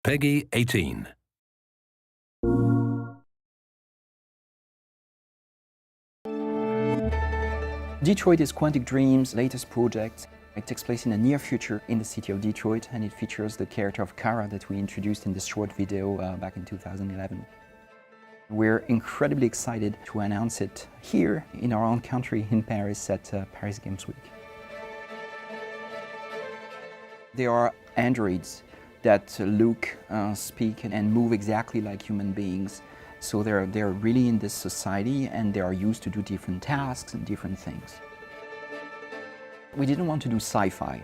Peggy 18. Detroit is Quantic Dream's latest project. It takes place in the near future in the city of Detroit, and it features the character of Kara that we introduced in this short video back in 2011. We're incredibly excited to announce it here in our own country, in Paris, at Paris Games Week. They are androids that look, speak, and move exactly like human beings. So they're really in this society, and they are used to do different tasks and different things. We didn't want to do sci-fi.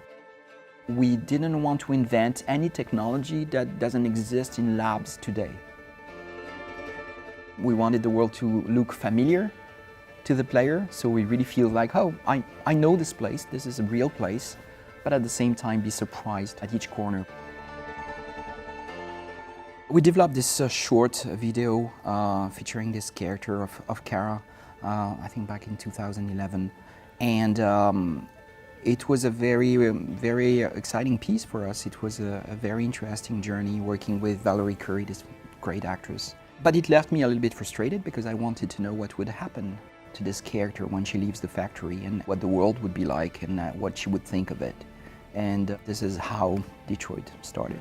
We didn't want to invent any technology that doesn't exist in labs today. We wanted the world to look familiar to the player, so we really feel like, oh, I know this place, this is a real place, but at the same time be surprised at each corner. We developed this short video featuring this character of Kara, I think back in 2011, and it was a very exciting piece for us. It was a very interesting journey working with Valerie Curry, this great actress. But it left me a little bit frustrated because I wanted to know what would happen to this character when she leaves the factory, and what the world would be like, and what she would think of it. And this is how Detroit started.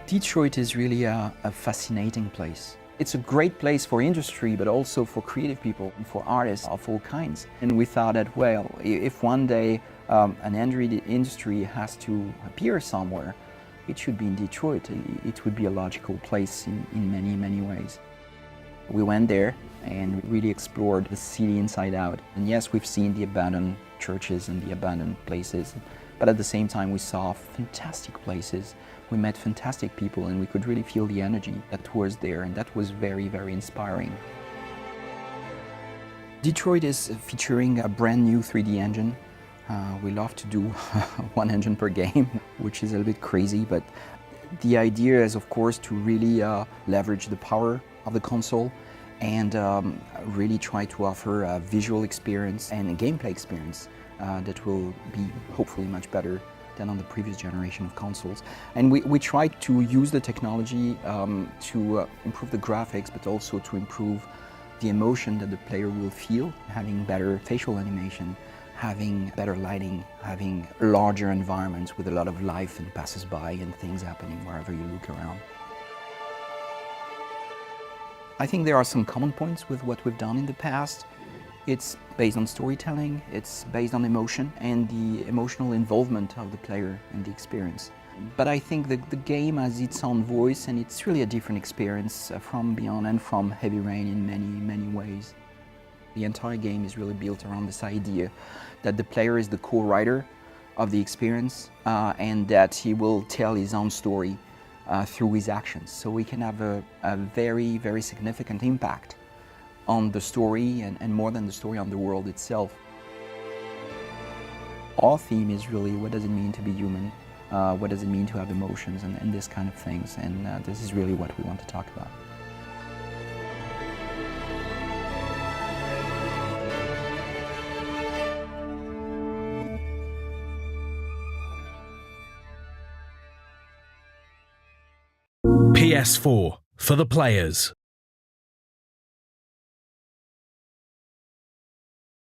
Detroit is really a fascinating place. It's a great place for industry, but also for creative people and for artists of all kinds. And we thought that, well, if one day an Android industry has to appear somewhere, it should be in Detroit. It would be a logical place in many ways. We went there and really explored the city inside out. And yes, we've seen the abandoned churches and the abandoned places, but at the same time we saw fantastic places. We met fantastic people, and we could really feel the energy that was there, and that was very inspiring. Detroit is featuring a brand new 3D engine. We love to do one engine per game, which is a little bit crazy, but the idea is, of course, to really leverage the power of the console and really try to offer a visual experience and a gameplay experience that will be hopefully much better than on the previous generation of consoles. And we tried to use the technology to improve the graphics, but also to improve the emotion that the player will feel, having better facial animation, having better lighting, having larger environments with a lot of life and passers-by and things happening wherever you look around. I think there are some common points with what we've done in the past. It's based on storytelling, it's based on emotion and the emotional involvement of the player in the experience. But I think the game has its own voice, and it's really a different experience from Beyond and from Heavy Rain in many ways. The entire game is really built around this idea that the player is the co-writer of the experience and that he will tell his own story through his actions. So we can have a very significant impact on the story, and more than the story, on the world itself. Our theme is really, what does it mean to be human? What does it mean to have emotions and this kind of things? And this is really what we want to talk about. PS4 for the players.